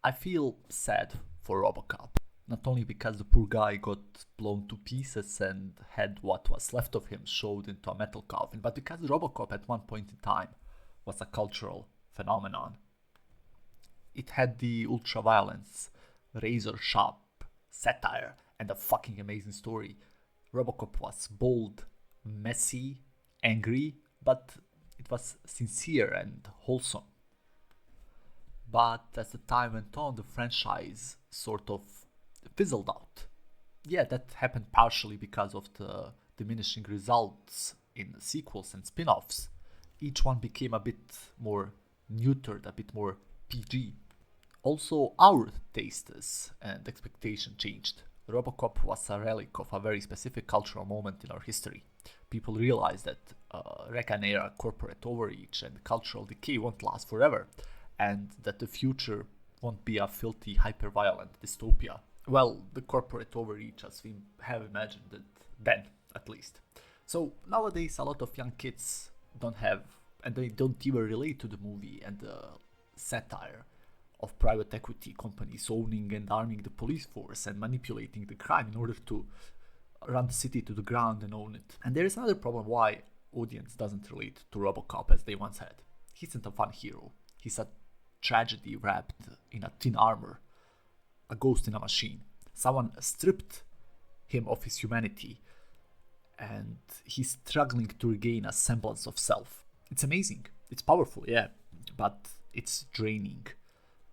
I feel sad for Robocop. Not only because the poor guy got blown to pieces and had what was left of him shoved into a metal coffin, but because Robocop at one point in time was a cultural phenomenon. It had the ultra violence, razor sharp satire, and a fucking amazing story. Robocop was bold, messy, angry, but it was sincere and wholesome. But as the time went on, the franchise sort of fizzled out. Yeah, that happened partially because of the diminishing results in sequels and spin offs. Each one became a bit more neutered, a bit more PG. Also, our tastes and expectation changed. Robocop was a relic of a very specific cultural moment in our history. People realized that Reagan era corporate overreach and cultural decay won't last forever, and that the future won't be a filthy, hyper violent dystopia. Well, the corporate overreach as we have imagined it then, at least. So nowadays, a lot of young kids don't have, and they don't even relate to the movie and the satire of private equity companies owning and arming the police force and manipulating the crime in order to run the city to the ground and own it. And there is another problem why audience doesn't relate to Robocop as they once had. He isn't a fun hero. He's a tragedy wrapped in a thin armor, a ghost in a machine. Someone stripped him of his humanity and he's struggling to regain a semblance of self. It's amazing. It's powerful, yeah, but it's draining.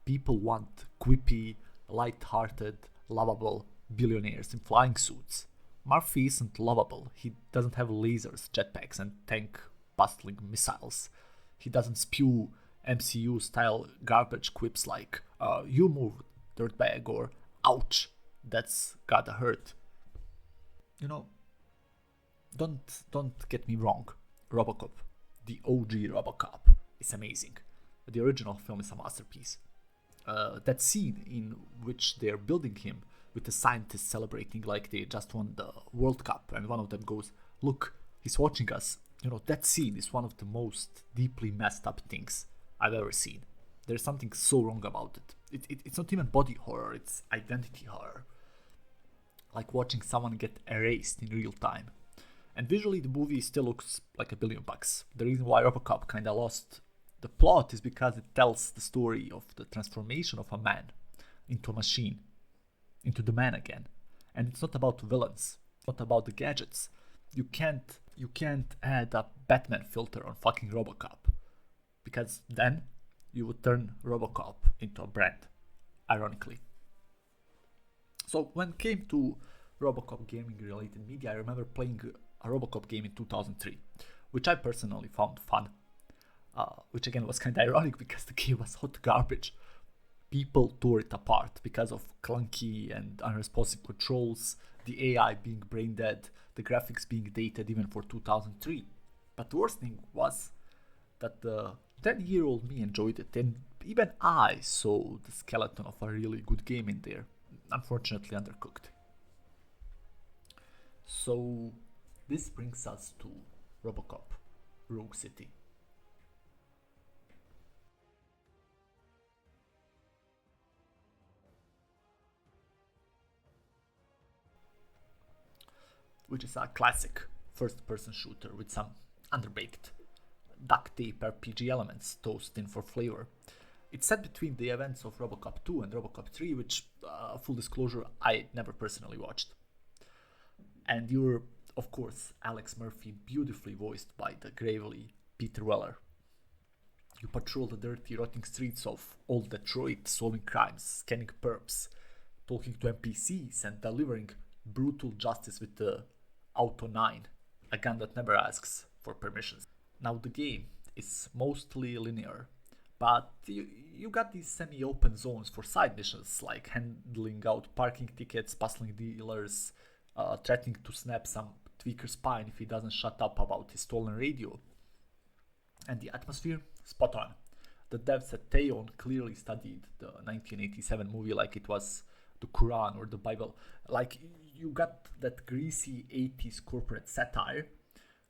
People want quippy, light-hearted, lovable billionaires in flying suits. Murphy isn't lovable. He doesn't have lasers, jetpacks, and tank-bustling missiles. He doesn't spew MCU-style garbage quips like, you move, dirtbag, or ouch, that's gotta hurt. You know, don't get me wrong. Robocop, the OG Robocop, is amazing. The original film is a masterpiece. That scene in which they're building him with the scientists celebrating like they just won the World Cup, and one of them goes, "Look, he's watching us." You know, that scene is one of the most deeply messed up things I've ever seen. There's something so wrong about it. It's not even body horror, it's identity horror. Like watching someone get erased in real time. And visually, the movie still looks like $1 billion. The reason why Robocop kinda lost the plot is because it tells the story of the transformation of a man into a machine, into the man again. And it's not about villains, it's not about the gadgets. You can't add a Batman filter on fucking Robocop, because then you would turn Robocop into a brand, ironically. So when it came to Robocop gaming related media, I remember playing a Robocop game in 2003, which I personally found fun. Which again was kind of ironic because the game was hot garbage. People tore it apart because of clunky and unresponsive controls, the AI being brain dead, the graphics being dated even for 2003. But the worst thing was that the 10-year-old me enjoyed it, and even I saw the skeleton of a really good game in there, unfortunately undercooked. So this brings us to Robocop, Rogue City. Which is a classic first-person shooter with some underbaked duct tape RPG elements tossed in for flavor. It's set between the events of Robocop 2 and Robocop 3, which, full disclosure, I never personally watched. And you're, of course, Alex Murphy, beautifully voiced by the gravely Peter Weller. You patrol the dirty, rotting streets of old Detroit, solving crimes, scanning perps, talking to NPCs, and delivering brutal justice with the Auto 9, a gun that never asks for permissions. Now, the game is mostly linear, but you got these semi-open zones for side missions, like handling out parking tickets, bustling dealers, threatening to snap some tweaker's spine if he doesn't shut up about his stolen radio. And the atmosphere, spot on. The devs at Teon clearly studied the 1987 movie like it was the Quran or the Bible. Like, you got that greasy 80s corporate satire,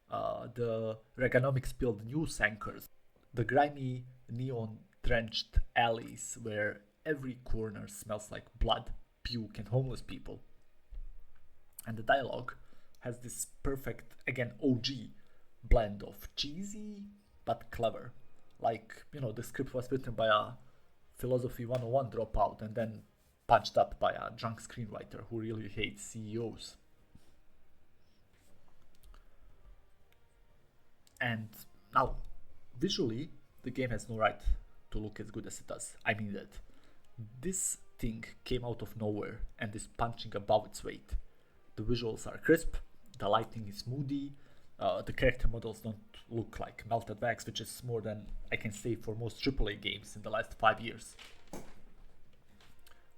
the Reaganomics spilled news anchors, the grimy neon drenched alleys where every corner smells like blood, puke, and homeless people. And the dialogue has this perfect, again, OG blend of cheesy but clever. Like, the script was written by a Philosophy 101 dropout and then punched up by a drunk screenwriter who really hates CEOs. And now, visually, the game has no right to look as good as it does. I mean that. This thing came out of nowhere and is punching above its weight. The visuals are crisp, the lighting is moody, the character models don't look like melted wax, which is more than I can say for most AAA games in the last 5 years.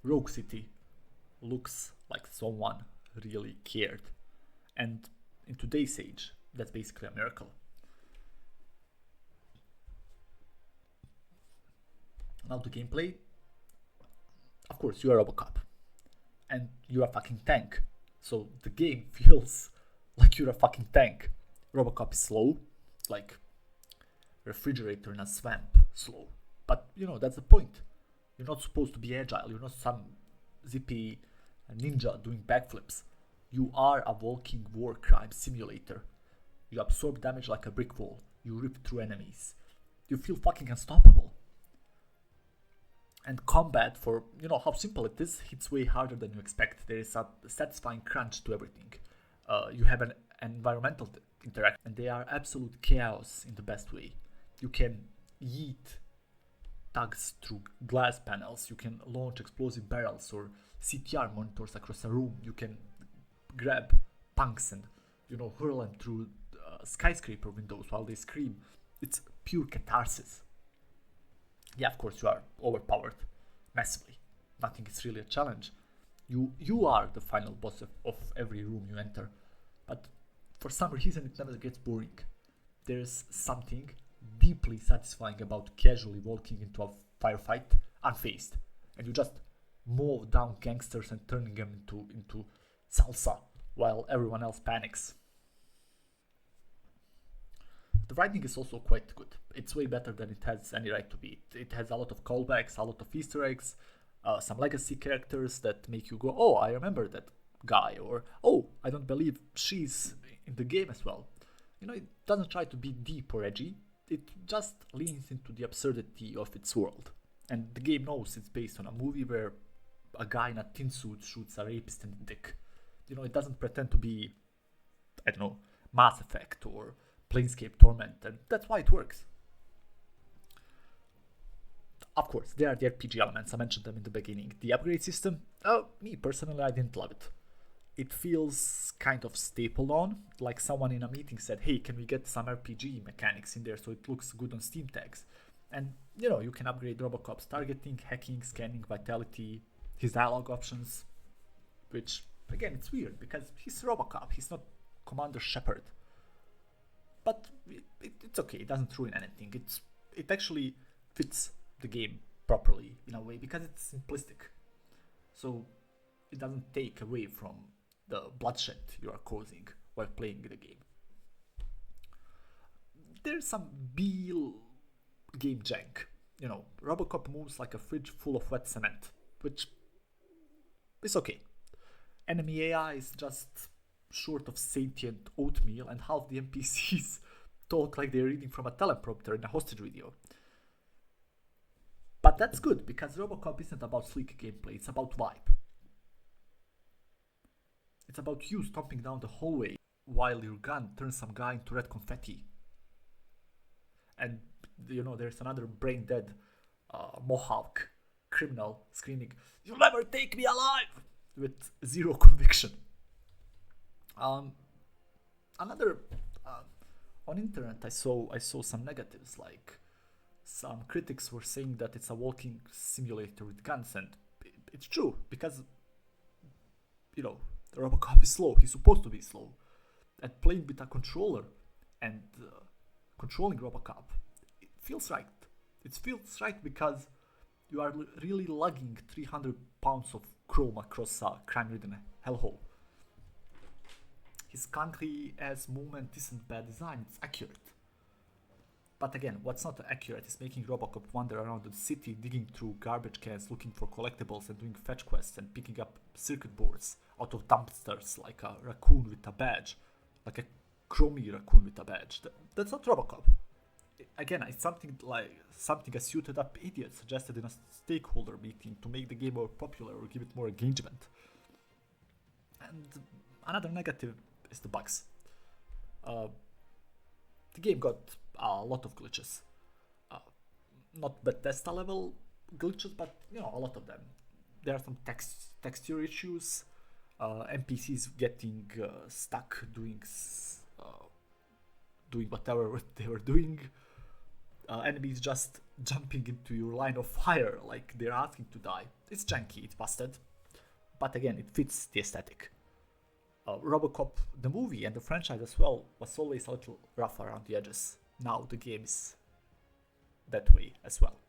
Rouge City looks like someone really cared. And in today's age, that's basically a miracle. Now the gameplay, of course you are Robocop. And you're a fucking tank. So the game feels like you're a fucking tank. Robocop is slow, like refrigerator in a swamp slow. But that's the point. You're not supposed to be agile. You're not some zippy ninja doing backflips. You are a walking war crime simulator. You absorb damage like a brick wall. You rip through enemies. You feel fucking unstoppable. And combat, for how simple it is, hits way harder than you expect. There is a satisfying crunch to everything. You have an environmental interaction, and they are absolute chaos in the best way. You can yeet thugs through glass panels. You can launch explosive barrels or CTR monitors across a room. You can grab punks and hurl them through skyscraper windows while they scream. It's pure catharsis. Yeah, of course you are overpowered massively. Nothing is really a challenge. You are the final boss of every room you enter. But for some reason it never gets boring. There's something deeply satisfying about casually walking into a firefight unfazed. And you just mow down gangsters and turning them into salsa while everyone else panics. The writing is also quite good. It's way better than it has any right to be. It has a lot of callbacks, a lot of Easter eggs, some legacy characters that make you go, oh, I remember that guy, or oh, I don't believe she's in the game as well. It doesn't try to be deep or edgy. It just leans into the absurdity of its world. And the game knows it's based on a movie where a guy in a tin suit shoots a rapist in the dick. It doesn't pretend to be, I don't know, Mass Effect or Planescape Torment, and that's why it works. Of course, there are the RPG elements, I mentioned them in the beginning. The upgrade system, me personally, I didn't love it. It feels kind of stapled on, like someone in a meeting said, hey, can we get some RPG mechanics in there so it looks good on Steam tags? And, you can upgrade Robocop's targeting, hacking, scanning, vitality, his dialogue options, which, again, it's weird because he's Robocop, he's not Commander Shepard. But it's okay, it doesn't ruin anything. It actually fits the game properly in a way because it's simplistic. So it doesn't take away from the bloodshed you are causing while playing the game. There's some B game jank. Robocop moves like a fridge full of wet cement, which is okay. Enemy AI is just short of sentient oatmeal, and half the NPCs talk like they're reading from a teleprompter in a hostage video. But that's good, because Robocop isn't about sleek gameplay, it's about vibe. It's about you stomping down the hallway while your gun turns some guy into red confetti. And, there's another brain-dead Mohawk criminal screaming, "You'll never take me alive!" with zero conviction. On internet I saw some negatives, like some critics were saying that it's a walking simulator with guns, and it's true because Robocop is slow. He's supposed to be slow, and playing with a controller and controlling Robocop, it feels right. It feels right because you are really lugging 300 pounds of chrome across a crime-ridden hellhole. His clunky ass movement isn't bad design, it's accurate. But again, what's not accurate is making Robocop wander around the city, digging through garbage cans, looking for collectibles and doing fetch quests and picking up circuit boards out of dumpsters like a raccoon with a badge, like a chromey raccoon with a badge. That's not Robocop. Again, it's something a suited up idiot suggested in a stakeholder meeting to make the game more popular or give it more engagement. And another negative is the bugs. The game got a lot of glitches. Not Bethesda level glitches, but a lot of them. There are some texture issues, NPCs getting stuck doing whatever they were doing, enemies just jumping into your line of fire like they're asking to die. It's janky, it's busted, but again, it fits the aesthetic. Robocop, the movie and the franchise as well, was always a little rough around the edges. Now the game is that way as well.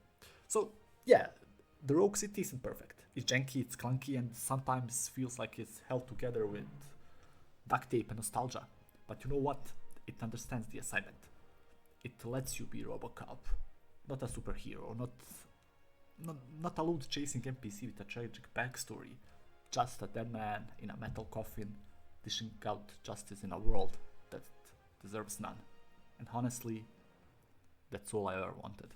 So yeah, the Rouge City isn't perfect. It's janky, it's clunky, and sometimes feels like it's held together with duct tape and nostalgia. But you know what? It understands the assignment. It lets you be Robocop, not a superhero, not a loot chasing NPC with a tragic backstory, just a dead man in a metal coffin dishing out justice in a world that deserves none. And honestly, that's all I ever wanted.